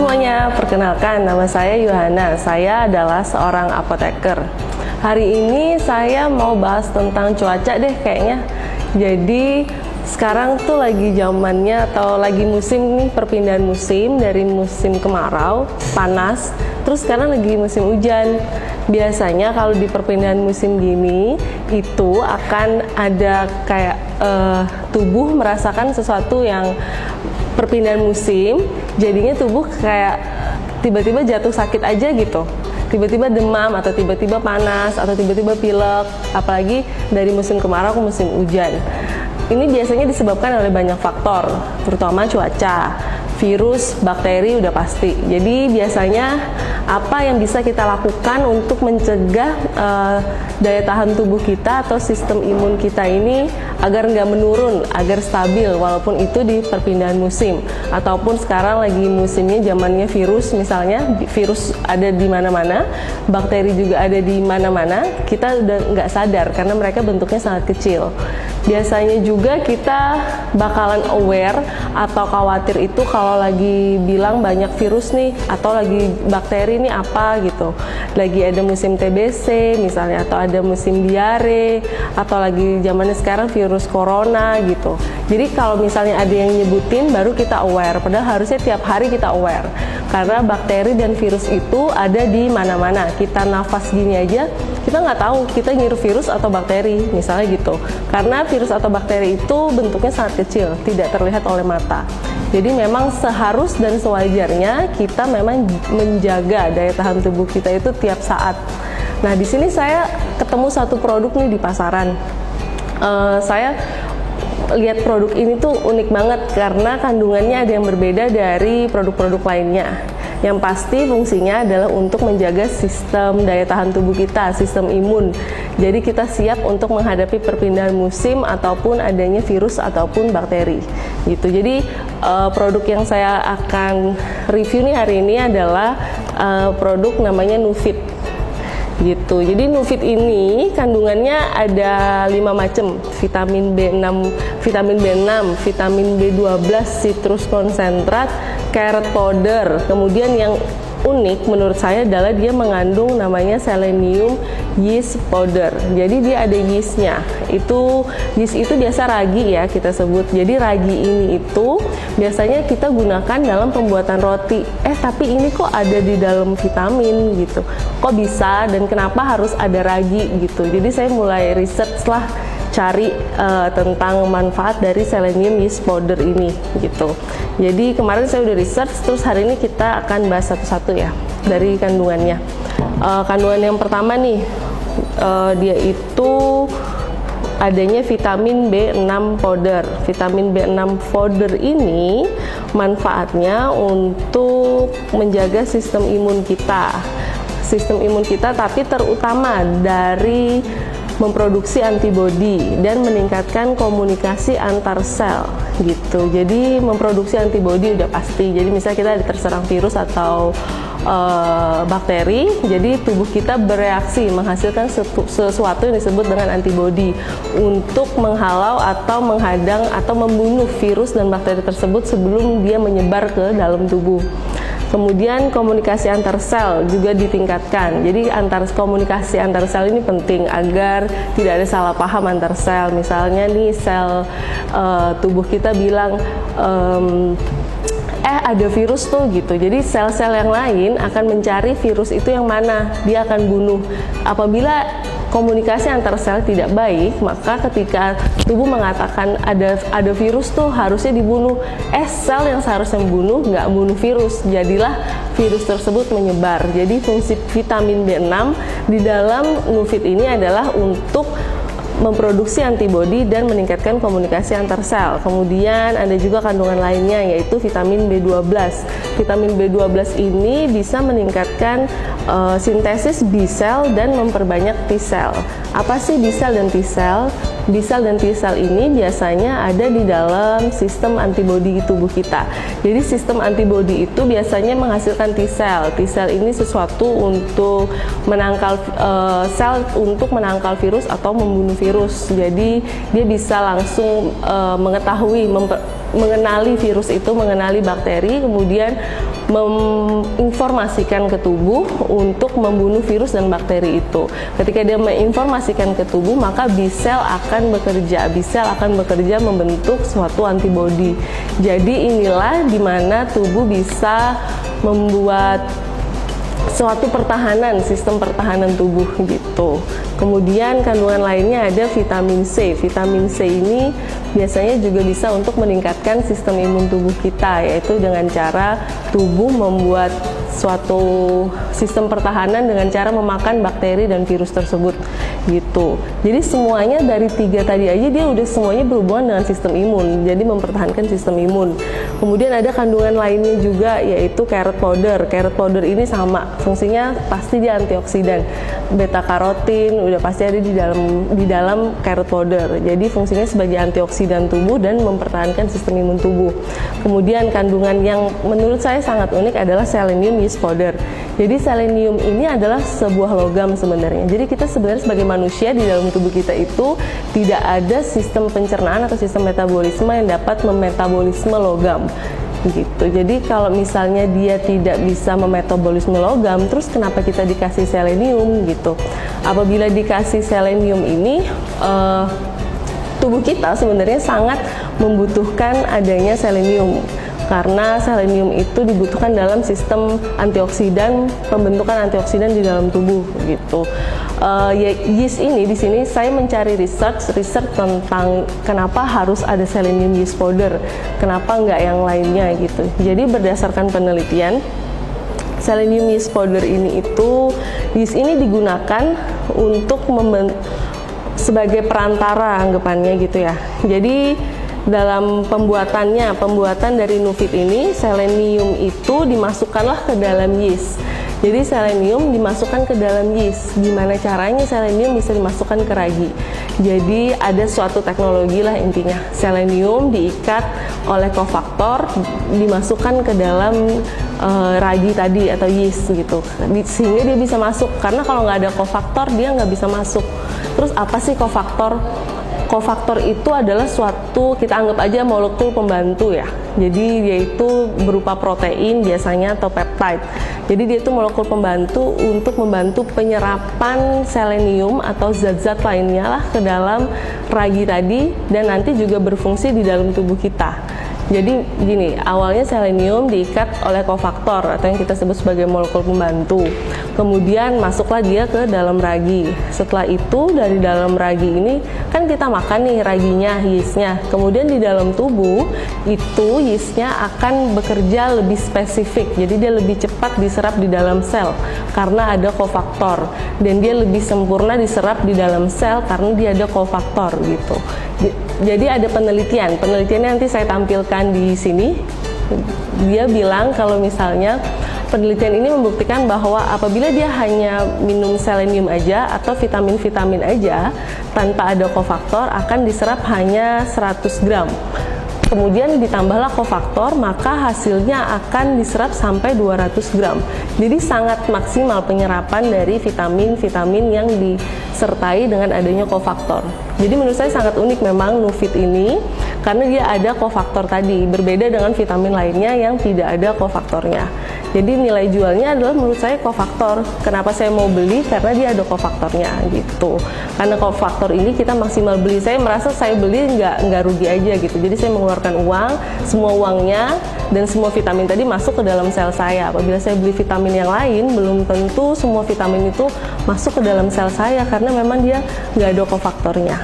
semuanya, perkenalkan nama saya Yohana. Saya adalah seorang apoteker. Hari ini saya mau bahas tentang cuaca deh kayaknya. Jadi sekarang tuh lagi zamannya atau lagi musim nih, perpindahan musim dari musim kemarau, panas, terus sekarang lagi musim hujan. Biasanya kalau di perpindahan musim gini itu akan ada kayak tubuh merasakan sesuatu yang perpindahan musim, jadinya tubuh kayak tiba-tiba jatuh sakit aja gitu, tiba-tiba demam atau tiba-tiba panas atau tiba-tiba pilek, apalagi dari musim kemarau ke musim hujan. Ini biasanya disebabkan oleh banyak faktor, terutama cuaca, virus, bakteri udah pasti. Jadi biasanya apa yang bisa kita lakukan untuk mencegah daya tahan tubuh kita atau sistem imun kita ini agar nggak menurun, agar stabil walaupun itu di perpindahan musim, ataupun sekarang lagi musimnya zamannya virus, misalnya virus ada di mana-mana, bakteri juga ada di mana-mana, kita udah nggak sadar karena mereka bentuknya sangat kecil. Biasanya juga kita bakalan aware atau khawatir itu kalau lagi bilang banyak virus nih atau lagi bakteri nih apa gitu, lagi ada musim TBC misalnya, atau ada musim diare, atau lagi zamannya sekarang virus corona gitu. Jadi kalau misalnya ada yang nyebutin baru kita aware, padahal harusnya tiap hari kita aware karena bakteri dan virus itu ada di mana-mana. Kita nafas gini aja kita nggak tahu kita ngirup virus atau bakteri misalnya gitu, karena virus atau bakteri itu bentuknya sangat kecil, tidak terlihat oleh mata. Jadi memang seharus dan sewajarnya kita memang menjaga daya tahan tubuh kita itu tiap saat. Nah di sini saya ketemu satu produk nih di pasaran. Saya lihat produk ini tuh unik banget karena kandungannya ada yang berbeda dari produk-produk lainnya. Yang pasti fungsinya adalah untuk menjaga sistem daya tahan tubuh kita, sistem imun. Jadi kita siap untuk menghadapi perpindahan musim ataupun adanya virus ataupun bakteri gitu. Jadi produk yang saya akan review nih hari ini adalah produk namanya Nufit gitu. Jadi Nufit ini kandungannya ada 5 macam, vitamin B6, vitamin B12, citrus konsentrat, carrot powder. Kemudian yang unik menurut saya adalah dia mengandung namanya selenium yeast powder. Jadi dia ada yeastnya. Yeast itu biasa ragi ya kita sebut. Jadi ragi ini itu biasanya kita gunakan dalam pembuatan roti. Tapi ini kok ada di dalam vitamin gitu. Kok bisa dan kenapa harus ada ragi gitu. Jadi saya mulai research lah, cari tentang manfaat dari selenium yeast powder ini gitu. Jadi kemarin saya udah research, terus hari ini kita akan bahas satu-satu ya dari kandungannya. Kandungan yang pertama nih, dia itu adanya vitamin B6 powder. Vitamin B6 powder ini manfaatnya untuk menjaga sistem imun kita. Sistem imun kita, tapi terutama dari memproduksi antibodi dan meningkatkan komunikasi antar sel gitu. Jadi memproduksi antibodi udah pasti. Jadi misalnya kita terserang virus atau bakteri, jadi tubuh kita bereaksi menghasilkan sesuatu yang disebut dengan antibodi untuk menghalau atau menghadang atau membunuh virus dan bakteri tersebut sebelum dia menyebar ke dalam tubuh. Kemudian komunikasi antar sel juga ditingkatkan. Jadi komunikasi antar sel ini penting agar tidak ada salah paham antar sel. Misalnya nih sel tubuh kita bilang ada virus tuh gitu. Jadi sel-sel yang lain akan mencari virus itu yang mana, dia akan bunuh. Apabila komunikasi antar sel tidak baik, maka ketika tubuh mengatakan ada virus tuh harusnya dibunuh, sel yang seharusnya membunuh nggak bunuh virus, jadilah virus tersebut menyebar. Jadi fungsi vitamin B6 di dalam Nufit ini adalah untuk memproduksi antibodi dan meningkatkan komunikasi antar sel. Kemudian ada juga kandungan lainnya yaitu vitamin B12. Vitamin B12 ini bisa meningkatkan sintesis B-cell dan memperbanyak T-cell. Apa sih B-cell dan T-cell? B-cell dan T-cell ini biasanya ada di dalam sistem antibodi tubuh kita. Jadi sistem antibodi itu biasanya menghasilkan T-cell. T-cell ini sesuatu untuk menangkal sel untuk menangkal virus atau membunuh virus. Jadi dia bisa langsung mengetahui mengenali virus itu, mengenali bakteri, kemudian menginformasikan ke tubuh untuk membunuh virus dan bakteri itu. Ketika dia menginformasikan ke tubuh, maka B-cell akan bekerja. B-cell akan bekerja membentuk suatu antibodi. Jadi inilah dimana tubuh bisa membuat suatu pertahanan, sistem pertahanan tubuh gitu. Kemudian kandungan lainnya ada vitamin C. Vitamin C ini biasanya juga bisa untuk meningkatkan sistem imun tubuh kita, yaitu dengan cara tubuh membuat suatu sistem pertahanan dengan cara memakan bakteri dan virus tersebut gitu. Jadi semuanya dari 3 tadi aja dia udah semuanya berhubungan dengan sistem imun, jadi mempertahankan sistem imun. Kemudian ada kandungan lainnya juga, yaitu carrot powder. Carrot powder ini sama, fungsinya pasti dia antioksidan. Beta karotin udah pasti ada di dalam carrot powder. Jadi fungsinya sebagai antioksidan tubuh dan mempertahankan sistem imun tubuh. Kemudian kandungan yang menurut saya sangat unik adalah selenium yeast powder. Jadi selenium ini adalah sebuah logam sebenarnya. Jadi kita sebenarnya sebagai manusia di dalam tubuh kita itu tidak ada sistem pencernaan atau sistem metabolisme yang dapat memetabolisme logam gitu. Jadi kalau misalnya dia tidak bisa memetabolisme logam, terus kenapa kita dikasih selenium gitu? Apabila dikasih selenium ini, tubuh kita sebenarnya sangat membutuhkan adanya selenium, karena selenium itu dibutuhkan dalam sistem antioksidan, pembentukan antioksidan di dalam tubuh gitu. Yeast ini di sini saya mencari research tentang kenapa harus ada selenium yeast powder, kenapa enggak yang lainnya gitu. Jadi berdasarkan penelitian, selenium yeast powder ini itu yeast ini digunakan untuk sebagai perantara anggapannya gitu ya. Jadi dalam pembuatan dari Nufit ini, selenium itu dimasukkanlah ke dalam yeast. Jadi selenium dimasukkan ke dalam yeast. Gimana caranya selenium bisa dimasukkan ke ragi? Jadi ada suatu teknologi lah intinya. Selenium diikat oleh kofaktor, dimasukkan ke dalam ragi tadi atau yeast gitu, sehingga dia bisa masuk. Karena kalau nggak ada kofaktor dia nggak bisa masuk. Terus apa sih kofaktor? Kofaktor itu adalah suatu, kita anggap aja molekul pembantu ya. Jadi dia itu berupa protein biasanya atau peptide. Jadi dia itu molekul pembantu untuk membantu penyerapan selenium atau zat-zat lainnya lah ke dalam ragi tadi, dan nanti juga berfungsi di dalam tubuh kita. Jadi gini, awalnya selenium diikat oleh kofaktor atau yang kita sebut sebagai molekul pembantu. Kemudian masuklah dia ke dalam ragi. Setelah itu dari dalam ragi ini kan kita makan nih raginya, yeastnya. Kemudian di dalam tubuh itu yeastnya akan bekerja lebih spesifik. Jadi dia lebih cepat diserap di dalam sel karena ada kofaktor. Dan dia lebih sempurna diserap di dalam sel karena dia ada kofaktor gitu. Jadi ada penelitiannya nanti saya tampilkan di sini. Dia bilang kalau misalnya penelitian ini membuktikan bahwa apabila dia hanya minum selenium aja atau vitamin-vitamin aja tanpa ada kofaktor akan diserap hanya 100 gram. Kemudian ditambahlah kofaktor, maka hasilnya akan diserap sampai 200 gram. Jadi sangat maksimal penyerapan dari vitamin-vitamin yang disertai dengan adanya kofaktor. Jadi menurut saya sangat unik memang Nufit ini, karena dia ada kofaktor tadi, berbeda dengan vitamin lainnya yang tidak ada kofaktornya. Jadi nilai jualnya adalah menurut saya kofaktor. Kenapa saya mau beli? Karena dia ada kofaktornya gitu. Karena kofaktor ini kita maksimal beli. Saya merasa saya beli nggak rugi aja gitu. Jadi saya mengeluarkan uang, semua uangnya dan semua vitamin tadi masuk ke dalam sel saya. Apabila saya beli vitamin yang lain, belum tentu semua vitamin itu masuk ke dalam sel saya karena memang dia nggak ada kofaktornya.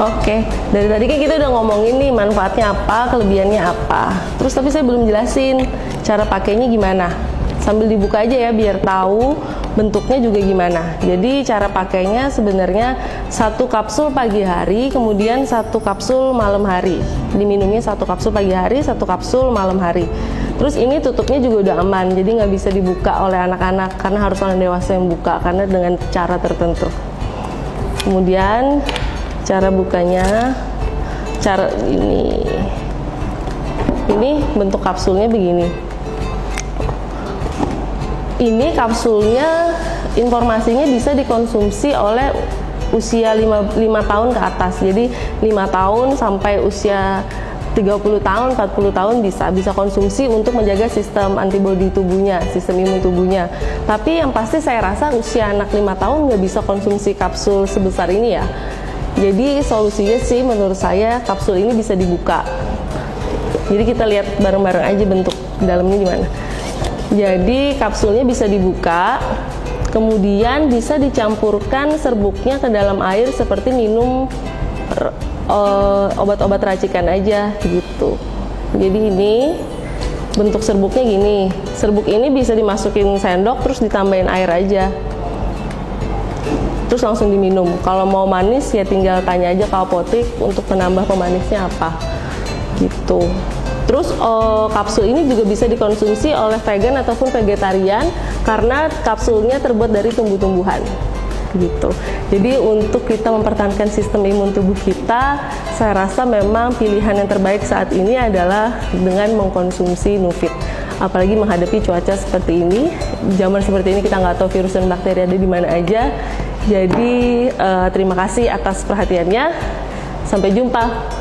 Oke, dari tadi kan kita udah ngomongin nih manfaatnya apa, kelebihannya apa. Terus tapi saya belum jelasin cara pakainya gimana. Sambil dibuka aja ya biar tahu bentuknya juga gimana. Jadi cara pakainya sebenarnya 1 kapsul pagi hari, kemudian 1 kapsul malam hari. Diminumnya 1 kapsul pagi hari, 1 kapsul malam hari. Terus ini tutupnya juga udah aman, jadi nggak bisa dibuka oleh anak-anak karena harus orang dewasa yang buka karena dengan cara tertentu. Kemudian cara bukanya, cara ini bentuk kapsulnya begini. Ini kapsulnya informasinya bisa dikonsumsi oleh usia 5 tahun ke atas. Jadi 5 tahun sampai usia 30 tahun, 40 tahun bisa konsumsi untuk menjaga sistem antibodi tubuhnya, sistem imun tubuhnya. Tapi yang pasti saya rasa usia anak 5 tahun nggak bisa konsumsi kapsul sebesar ini ya. Jadi solusinya sih menurut saya kapsul ini bisa dibuka. Jadi kita lihat bareng-bareng aja bentuk dalamnya gimana. Jadi kapsulnya bisa dibuka, kemudian bisa dicampurkan serbuknya ke dalam air seperti minum obat-obat racikan aja gitu. Jadi ini bentuk serbuknya gini. Serbuk ini bisa dimasukin sendok terus ditambahin air aja, terus langsung diminum. Kalau mau manis ya tinggal tanya aja ke apotek untuk penambah pemanisnya apa gitu. Terus kapsul ini juga bisa dikonsumsi oleh vegan ataupun vegetarian karena kapsulnya terbuat dari tumbuh-tumbuhan gitu. Jadi untuk kita mempertahankan sistem imun tubuh kita, saya rasa memang pilihan yang terbaik saat ini adalah dengan mengkonsumsi Nufit. Apalagi menghadapi cuaca seperti ini, zaman seperti ini kita nggak tahu virus dan bakteri ada di mana aja. Jadi terima kasih atas perhatiannya. Sampai jumpa.